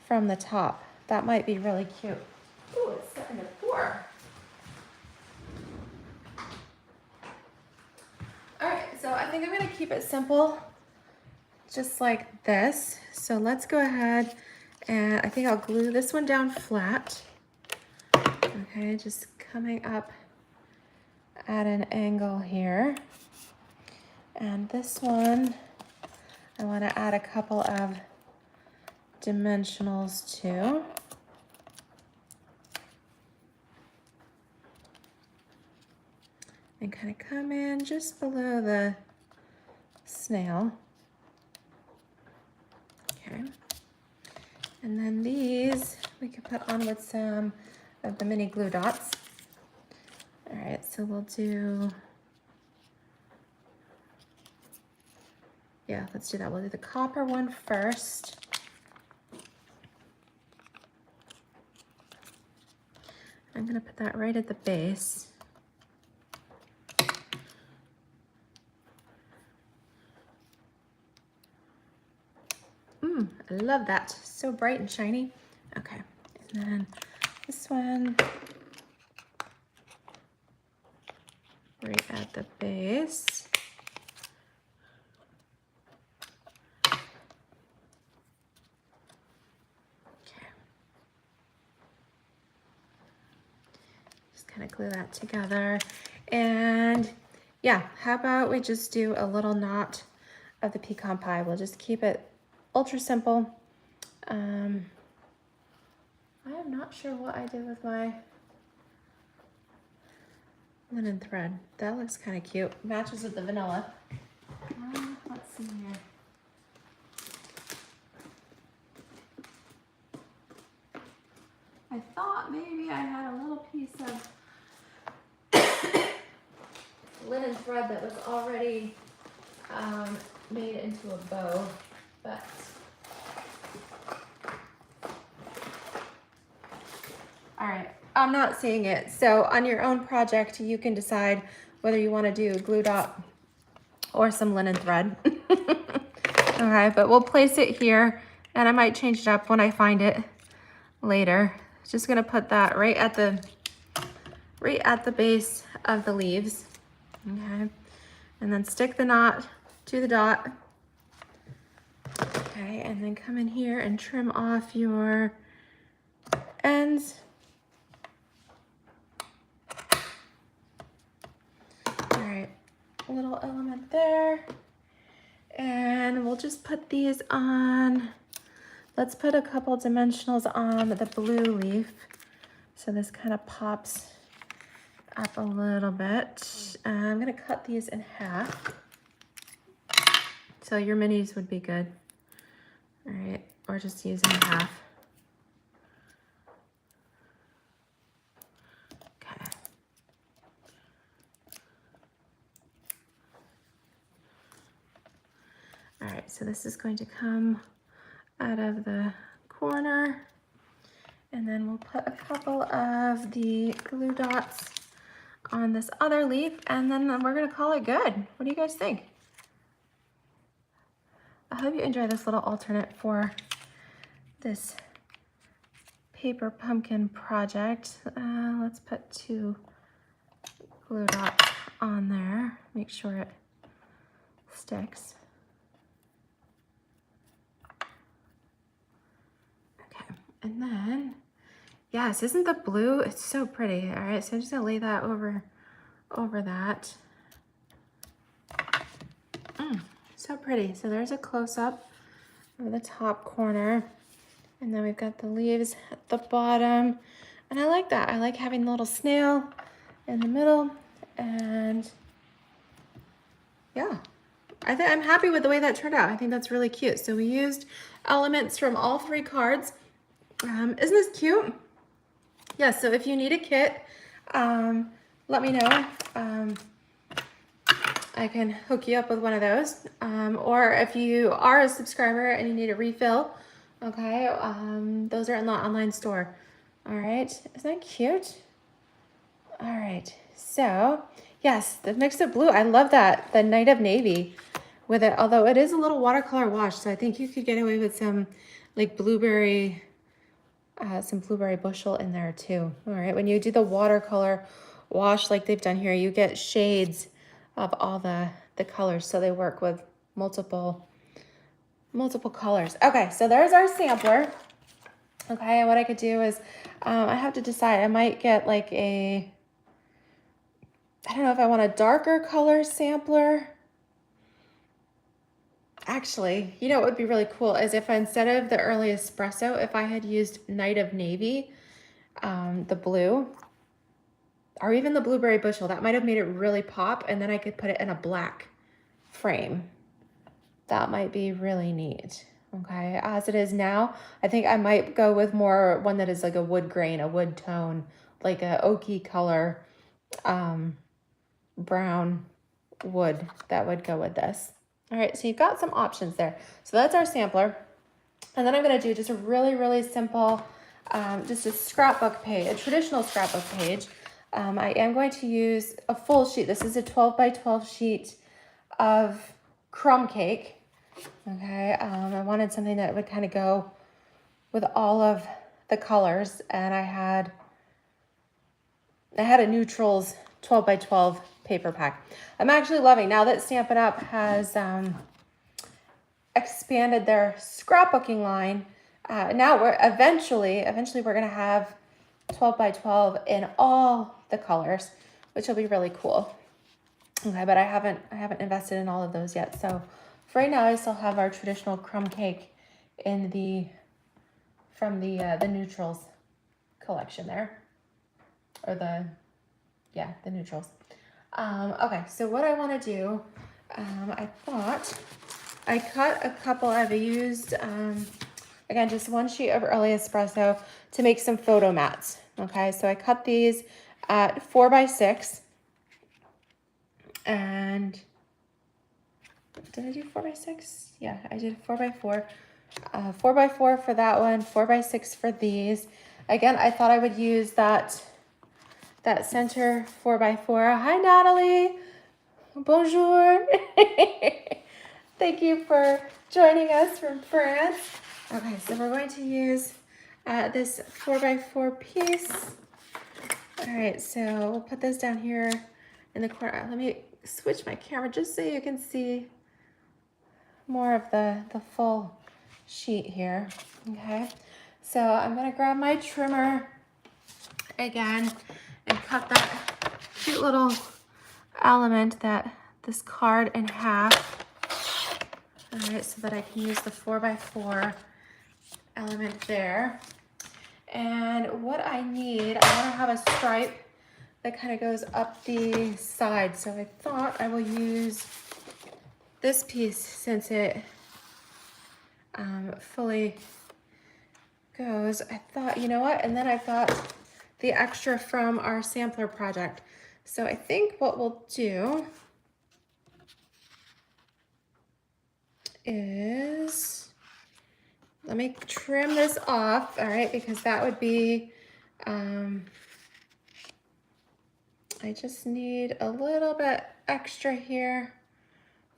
from the top. That might be really cute. Ooh, it's starting to pour. All right, so I think I'm gonna keep it simple, just like this. So let's go ahead and I think I'll glue this one down flat. Okay, just coming up at an angle here. And this one, I want to add a couple of dimensionals too. And kind of come in just below the snail. Okay. And then these we could put on with some of the mini glue dots. All right, so we'll do, yeah, let's do that. We'll do the copper one first. I'm gonna put that right at the base. I love that. So bright and shiny. Okay, and then this one right at the base. Okay. Just kind of glue that together. And yeah, how about we just do a little knot of the pecan pie. We'll just keep it ultra simple. I am not sure what I did with my linen thread. That looks kind of cute. Matches with the vanilla. Let's see here. I thought maybe I had a little piece of linen thread that was already made into a bow, but all right, I'm not seeing it. So on your own project, you can decide whether you want to do a glue dot or some linen thread. Okay, but we'll place it here, and I might change it up when I find it later. Just gonna put that right at the base of the leaves. Okay, and then stick the knot to the dot. Okay, and then come in here and trim off your ends. All right, a little element there. And we'll just put these on. Let's put a couple dimensionals on the blue leaf. So this kind of pops up a little bit. I'm gonna cut these in half. So your minis would be good. All right, or just use them in half. Okay. All right, so this is going to come out of the corner, and then we'll put a couple of the glue dots on this other leaf, and then we're gonna call it good. What do you guys think? I hope you enjoy this little alternate for this paper pumpkin project. Let's put 2 glue dots on there, make sure it sticks. Okay, and then, yes, isn't the blue, it's so pretty. All right, so I'm just gonna lay that over that. So pretty. So there's a close-up of the top corner. And then we've got the leaves at the bottom. And I like that. I like having the little snail in the middle. And yeah, I think I'm happy with the way that turned out. I think that's really cute. So we used elements from all 3 cards. Isn't this cute? Yeah, so if you need a kit, let me know. I can hook you up with one of those. Or if you are a subscriber and you need a refill, okay, those are in the online store. All right, isn't that cute? All right, so yes, the mix of blue, I love that, the Night of Navy with it, although it is a little watercolor wash, so I think you could get away with some like blueberry, some blueberry bushel in there too. All right, when you do the watercolor wash like they've done here, you get shades of all the colors, so they work with multiple colors. Okay, so there's our sampler. Okay, and what I could do is, I have to decide, I might get like a, I don't know if I want a darker color sampler. Actually, you know what would be really cool is if instead of the early espresso, if I had used Night of Navy, the blue, or even the blueberry bushel, that might have made it really pop, and then I could put it in a black frame. That might be really neat. Okay, as it is now, I think I might go with more one that is like a wood grain, a wood tone, like a oaky color, brown wood that would go with this. All right, so you've got some options there. So that's our sampler. And then I'm gonna do just a really, really simple, just a scrapbook page, a traditional scrapbook page. I am going to use a full sheet. This is a 12 by 12 sheet of crumb cake. Okay, I wanted something that would kind of go with all of the colors, and I had a neutrals 12 by 12 paper pack. I'm actually loving, now that Stampin' Up! Has expanded their scrapbooking line, now we're eventually we're gonna have 12 by 12 in all the colors, which will be really cool. Okay, but I haven't invested in all of those yet, so for right now I still have our traditional crumb cake in from the neutrals collection there, or the neutrals. Okay, so what I want to do, I thought I cut a couple. I've used again just one sheet of early espresso to make some photo mats. Okay, so I cut these at 4 by 6, and did I do 4 by 6? Yeah, I did 4 by 4. 4 by 4 for that one, 4 by 6 for these. Again, I thought I would use that center 4 by 4. Hi, Natalie. Bonjour. Thank you for joining us from France. Okay, so we're going to use this 4 by 4 piece. All right, so we'll put this down here in the corner. Let me switch my camera just so you can see more of the full sheet here. Okay, so I'm gonna grab my trimmer again and cut that cute little element, this card, in half. All right, so that I can use the 4 by 4 element there. And what I need, I want to have a stripe that kind of goes up the side. So I thought I will use this piece since it fully goes. I thought, you know what? And then I've got the extra from our sampler project. So I think what we'll do is, let me trim this off, all right, because that would be, I just need a little bit extra here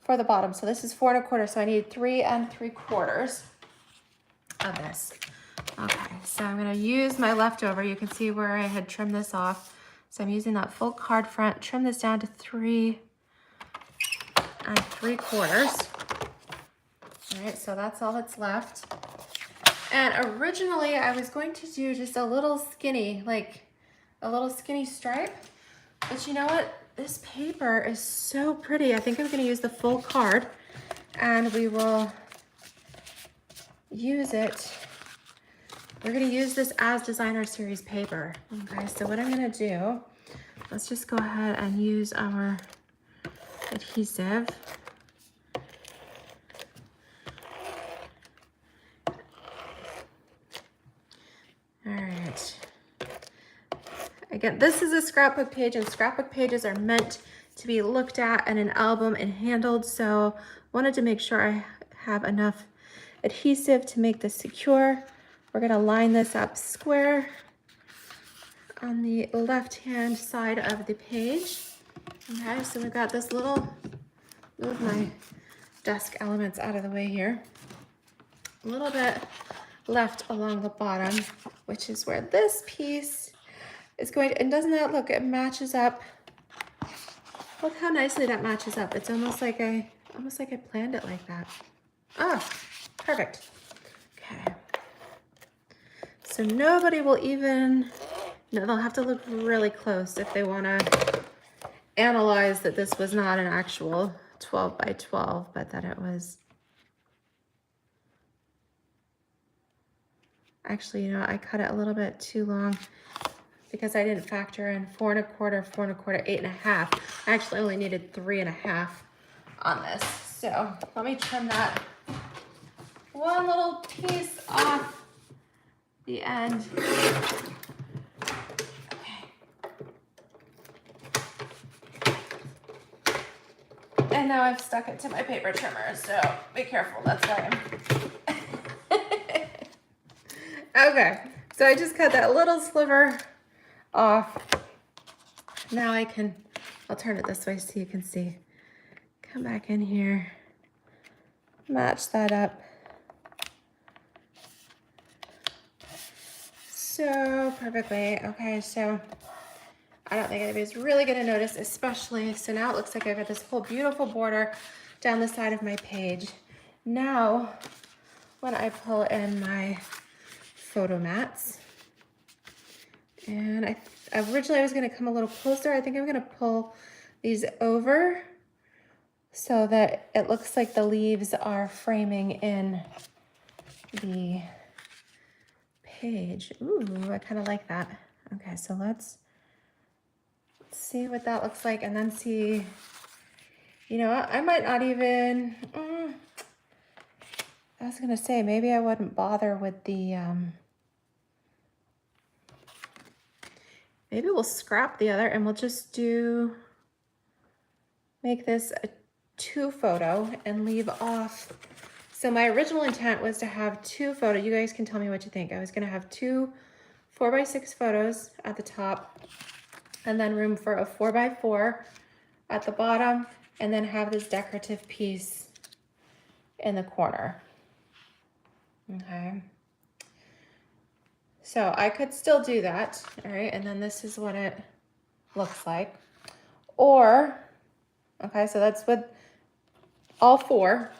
for the bottom. So this is 4 1/4, so I need 3 3/4 of this. Okay, so I'm gonna use my leftover. You can see where I had trimmed this off. So I'm using that full card front, trim this down to 3 3/4. All right, so that's all that's left. And originally I was going to do just a little skinny, like a little skinny stripe, but you know what? This paper is so pretty. I think I'm gonna use the full card, and we will use it we're gonna use this as designer series paper. Okay, so what I'm gonna do, let's just go ahead and use our adhesive. All right. Again, this is a scrapbook page, and scrapbook pages are meant to be looked at in an album and handled, so wanted to make sure I have enough adhesive to make this secure. We're gonna line this up square on the left-hand side of the page. Okay, so we've got this little, move my desk elements out of the way here. A little bit left along the bottom, which is where this piece is going to, and doesn't that look, it matches up. Look how nicely that matches up. It's almost like I planned it like that. Oh, perfect. Okay. So nobody will even, no, they'll have to look really close if they want to analyze that this was not an actual 12 by 12, but that it was. Actually, you know, I cut it a little bit too long because I didn't factor in 4 1/4, 4 1/4, 8 1/2. I actually only needed 3 1/2 on this. So let me trim that one little piece off the end. Okay. And now I've stuck it to my paper trimmer, so be careful, that's why I'm... Okay, so I just cut that little sliver off. Now I'll turn it this way so you can see. Come back in here, match that up. So perfectly. Okay, so I don't think anybody's really gonna notice, especially, so now it looks like I've got this whole beautiful border down the side of my page. Now, when I pull in my photo mats, and originally I was gonna come a little closer. I think I'm gonna pull these over so that it looks like the leaves are framing in the page. Ooh, I kind of like that. Okay, so let's see what that looks like, and then see, you know, I might not even, I was gonna say, maybe I wouldn't bother with the, maybe we'll scrap the other and we'll just make this a 2 photo and leave off. So my original intent was to have 2 photos. You guys can tell me what you think. I was gonna have 2 4x6 photos at the top, and then room for a 4x4 at the bottom, and then have this decorative piece in the corner. Okay. So I could still do that, all right? And then this is what it looks like. Or, okay, so that's with all 4.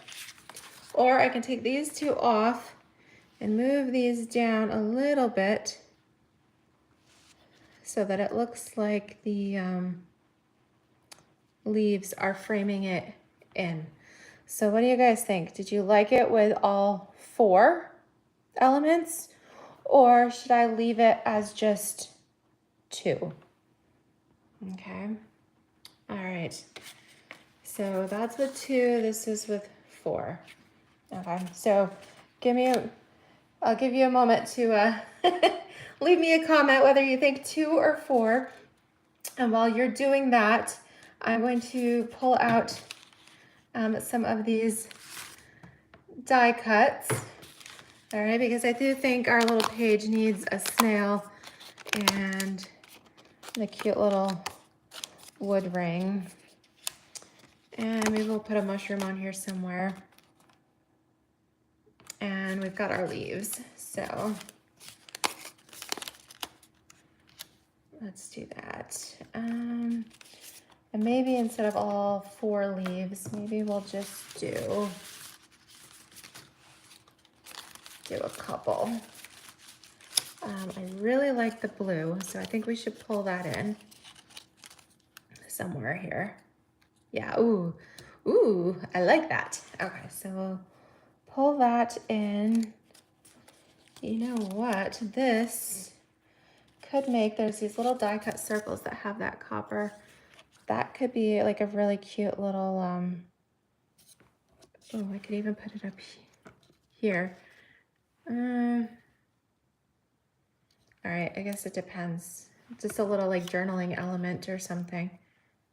Or I can take these 2 off and move these down a little bit so that it looks like the leaves are framing it in. So what do you guys think? Did you like it with all 4 elements, or should I leave it as just 2? Okay. All right. So that's with 2. This is with 4. Okay. So I'll give you a moment to leave me a comment whether you think 2 or 4. And while you're doing that, I'm going to pull out some of these die cuts. All right, because I do think our little page needs a snail and a cute little wood ring. And maybe we'll put a mushroom on here somewhere. And we've got our leaves, so let's do that. And maybe instead of all 4 leaves, maybe we'll just do a couple. I really like the blue, so I think we should pull that in somewhere here. Yeah, ooh, I like that. Okay, so we'll pull that in You know what? This could make, there's these little die cut circles that have that copper. That could be like a really cute little, oh, I could even put it up here. All right, I guess it depends. Just a little like journaling element or something.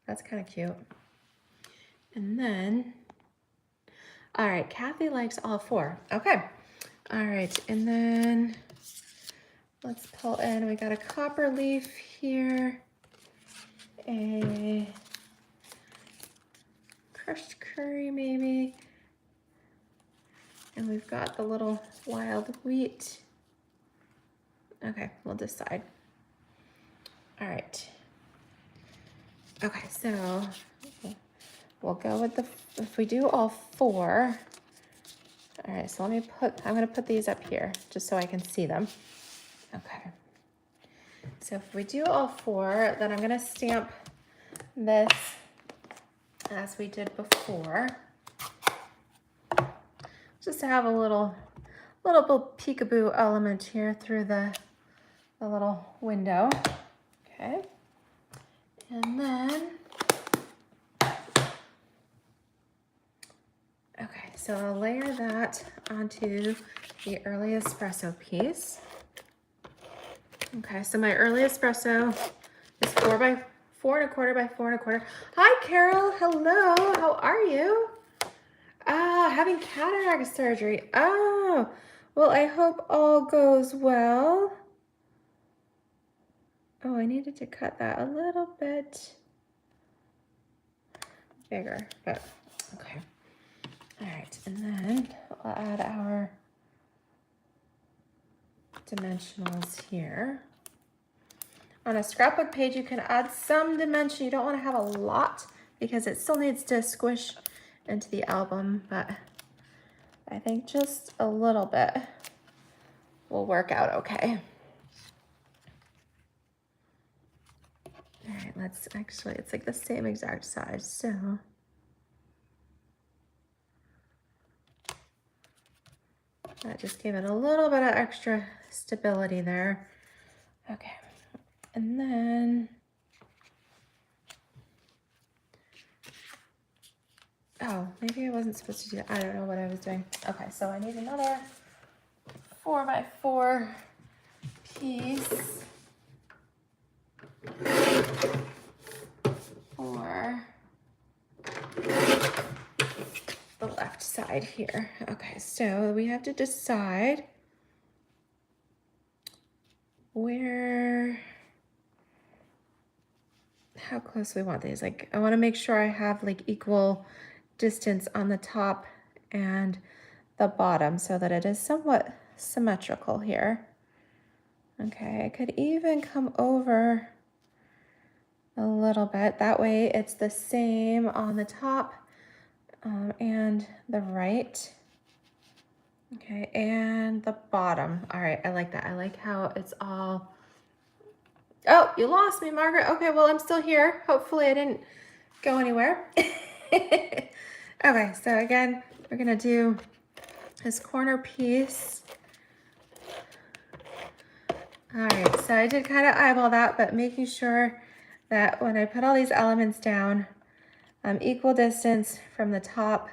That's kind of cute. And then, all right, Kathy likes all 4. Okay. All right, and then let's pull in, we got a copper leaf here, a crushed curry maybe, and we've got the little wild wheat. Okay, we'll decide. All right. Okay, so we'll go with the, if we do all 4, all right, so let me put, I'm gonna put these up here just so I can see them. Okay. So if we do all 4, then I'm gonna stamp this as we did before, just to have a little peekaboo element here through the little window. Okay, and then, okay, so I'll layer that onto the early espresso piece. Okay, so my early espresso is 4 by 4 1/4 by 4 1/4. Hi, Carol. Hello. How are you? Having cataract surgery. Oh, well, I hope all goes well. Oh, I needed to cut that a little bit bigger, but okay. All right, and then I'll add our dimensionals here. On a scrapbook page, you can add some dimension. You don't want to have a lot because it still needs to squish into the album, but I think just a little bit will work out okay. All right, let's actually, it's like the same exact size, so. That just gave it a little bit of extra stability there. Okay, and then, oh, maybe I wasn't supposed to do that. I don't know what I was doing. Okay, so I need another 4 by 4 piece for the left side here. Okay, so we have to decide how close we want these. Like, I want to make sure I have like equal distance on the top and the bottom so that it is somewhat symmetrical here. Okay, I could even come over a little bit. That way it's the same on the top and the right. Okay, and the bottom. All right, I like that. I like how it's all, oh, you lost me, Margaret. Okay, well, I'm still here. Hopefully I didn't go anywhere. Okay, so again, we're gonna do this corner piece. All right, so I did kind of eyeball that, but making sure that when I put all these elements down, equal distance from the top,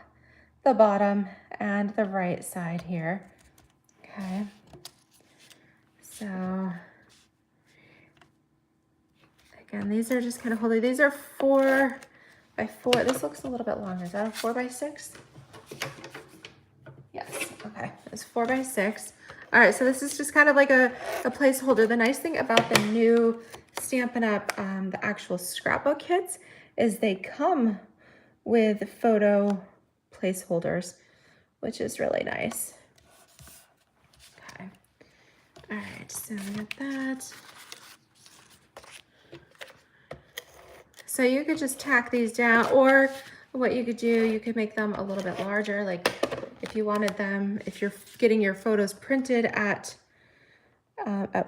the bottom, and the right side here. Okay, so again, these are just kind of holding. These are 4 by 4. This looks a little bit longer. Is that a 4 by 6? Yes, okay, it's 4 by 6. All right, so this is just kind of like a placeholder. The nice thing about the new Stampin' Up, the actual scrapbook kits, is they come with photo placeholders, which is really nice. Okay, all right, so we got that. So you could just tack these down, or what you could do, you could make them a little bit larger, like if you wanted them, if you're getting your photos printed at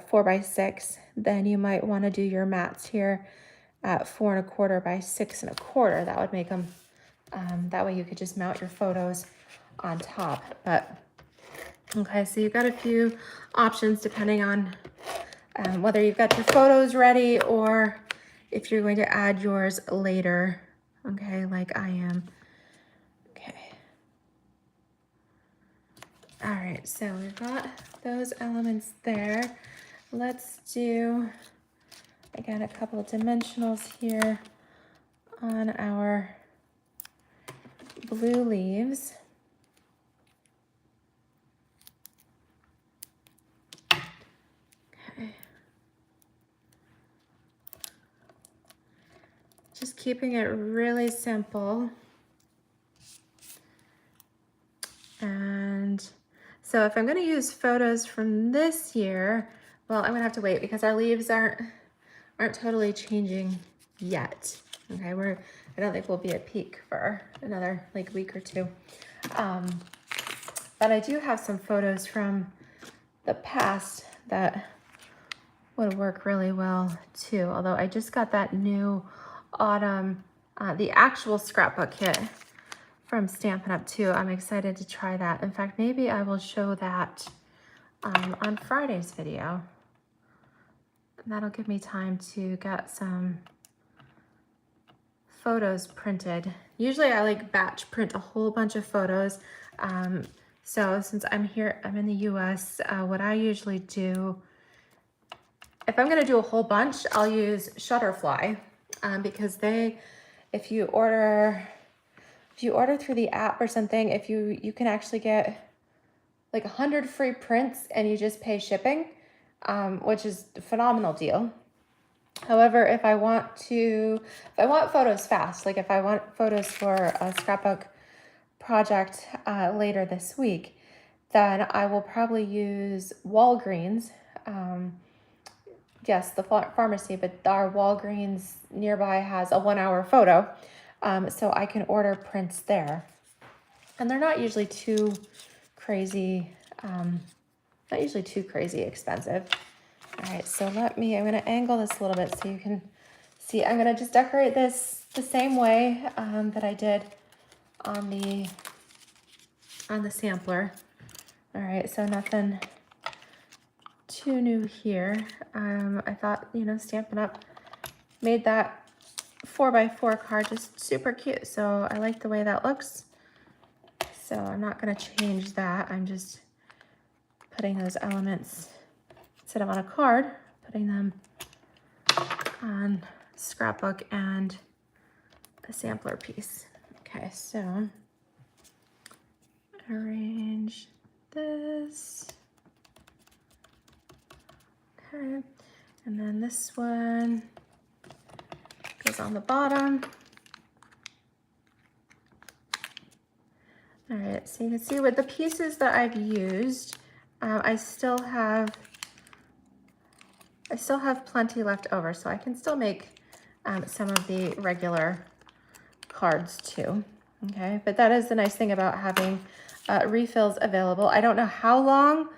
4 by 6, then you might want to do your mats here at 4 1/4 by 6 1/4. That would make them, that way you could just mount your photos on top. But Okay, so you've got a few options depending on whether you've got your photos ready or if you're going to add yours later, okay, like I am. Okay. All right, so we've got those elements there. Let's do, again, a couple of dimensionals here on our blue leaves. Okay. Just keeping it really simple. And so if I'm going to use photos from this year, well, I'm going to have to wait because our leaves aren't totally changing yet. Okay, I don't think we'll be at peak for another like week or two. But I do have some photos from the past that would work really well too. Although I just got that new autumn, the actual scrapbook kit from Stampin' Up! Too. I'm excited to try that. In fact, maybe I will show that on Friday's video. And that'll give me time to get some photos printed. Usually I like batch print a whole bunch of photos. So since I'm in the US, what I usually do, if I'm gonna do a whole bunch, I'll use Shutterfly because if you order through the app or something, you can actually get like 100 free prints and you just pay shipping, which is a phenomenal deal. However, if I want photos fast, like if I want photos for a scrapbook project later this week, then I will probably use Walgreens. Yes, the pharmacy, but our Walgreens nearby has a 1-hour photo. So I can order prints there. And they're not usually too crazy, expensive. All right, so I'm gonna angle this a little bit so you can see. I'm gonna just decorate this the same way that I did on the sampler. All right, so nothing too new here. I thought, Stampin' Up! Made that 4x4 card just super cute, so I like the way that looks. So I'm not gonna change that. I'm just putting those elements, instead of on a card, putting them on scrapbook and a sampler piece. Okay, so arrange this. Okay, and then this one goes on the bottom. All right, so you can see with the pieces that I've used, I still have plenty left over, so I can still make some of the regular cards too. Okay, but that is the nice thing about having refills available. I don't know how long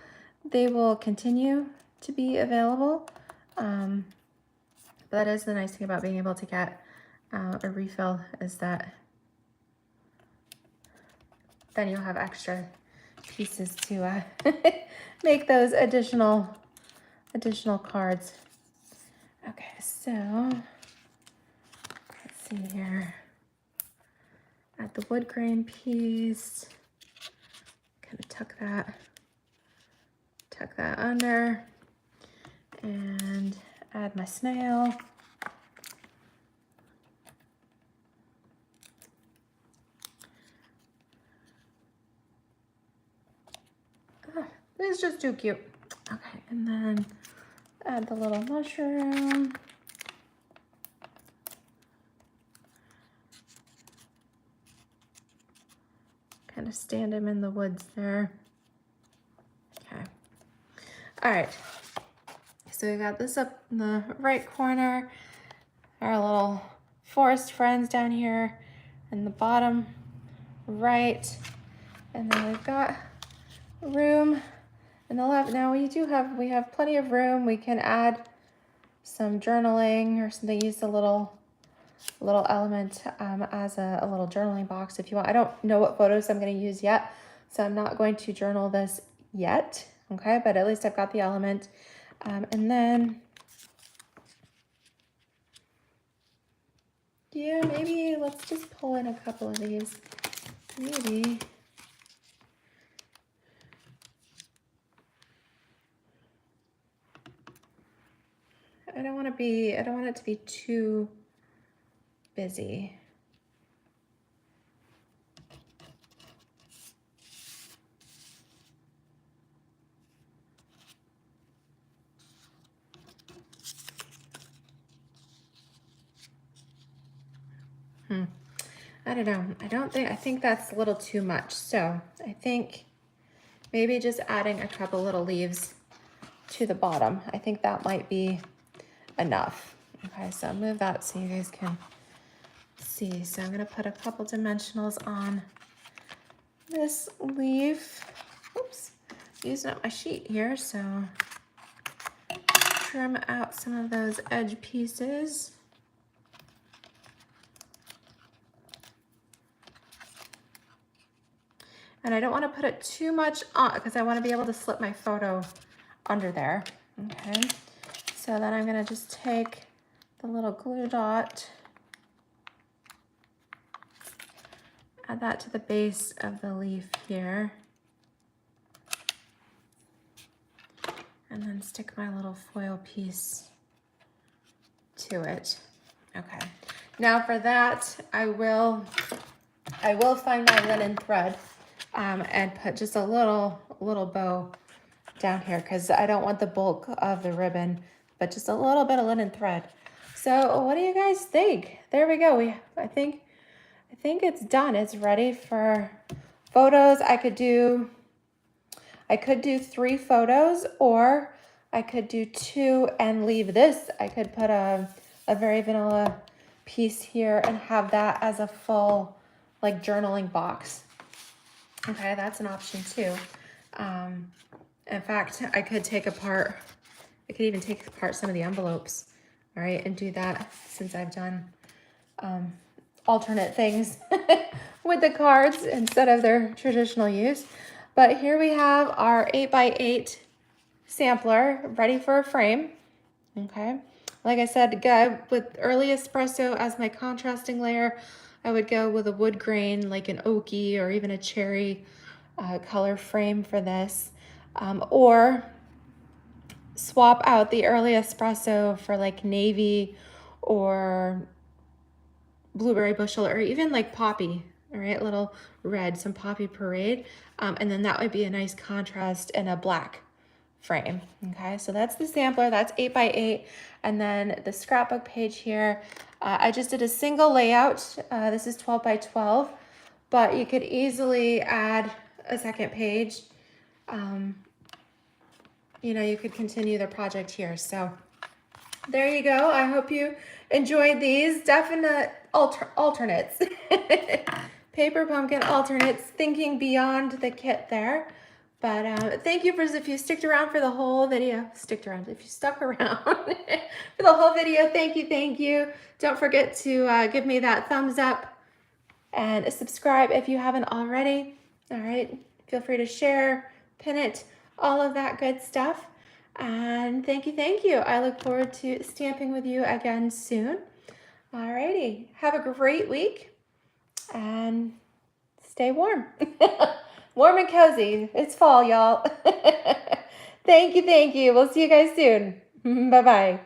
they will continue to be available. That is the nice thing about being able to get a refill, is that then you'll have extra pieces to make those additional cards. Okay, so let's see here. Add the wood grain piece. Kind of tuck that under, and add my snail. This is just too cute. Okay, and then add the little mushroom. Kind of stand him in the woods there. Okay. All right. So we got this up in the right corner. Our little forest friends down here in the bottom right. And then we've got room in the left. Now we have plenty of room. We can add some journaling or something. Use a little element as a little journaling box if you want. I don't know what photos I'm going to use yet, so I'm not going to journal this yet, okay, but at least I've got the element. And then, yeah, maybe let's just pull in a couple of these. Maybe. I don't want it to be too busy. I don't know. I think that's a little too much. So I think maybe just adding a couple little leaves to the bottom. I think that might be enough. Okay, so I'll move that so you guys can see. So I'm gonna put a couple dimensionals on this leaf. Oops, using up my sheet here, so trim out some of those edge pieces. And I don't want to put it too much on because I want to be able to slip my photo under there. Okay, so then I'm going to just take the little glue dot, add that to the base of the leaf here, and then stick my little foil piece to it. Okay, now for that I will find my linen thread and put just a little bow down here because I don't want the bulk of the ribbon, but just a little bit of linen thread. So what do you guys think? There we go. I think it's done. It's ready for photos. I could do 3 photos, or I could do 2 and leave this. I could put a very vanilla piece here and have that as a full like journaling box. Okay, that's an option too. In fact, I could even take apart some of the envelopes, all right, and do that since I've done alternate things with the cards instead of their traditional use. But here we have our 8x8 sampler ready for a frame. Okay, like I said, go with early espresso as my contrasting layer. I would go with a wood grain like an oaky or even a cherry color frame for this, or swap out the early espresso for like navy or blueberry bushel or even like poppy, all right, little red, some poppy parade, and then that would be a nice contrast in a black frame. Okay, so that's the sampler. That's 8x8, and then the scrapbook page here, I just did a single layout. This is 12x12, but you could easily add a second page. You know, you could continue the project here. So there you go. I hope you enjoyed these definite alternates. Paper pumpkin alternates, thinking beyond the kit there. But thank you if you stuck around for the whole video. If you stuck around for the whole video, thank you. Don't forget to give me that thumbs up and subscribe if you haven't already. All right, feel free to share, pin it, all of that good stuff. And thank you. I look forward to stamping with you again soon. All righty, have a great week and stay warm. Warm and cozy. It's fall, y'all. Thank you. We'll see you guys soon. Bye-bye.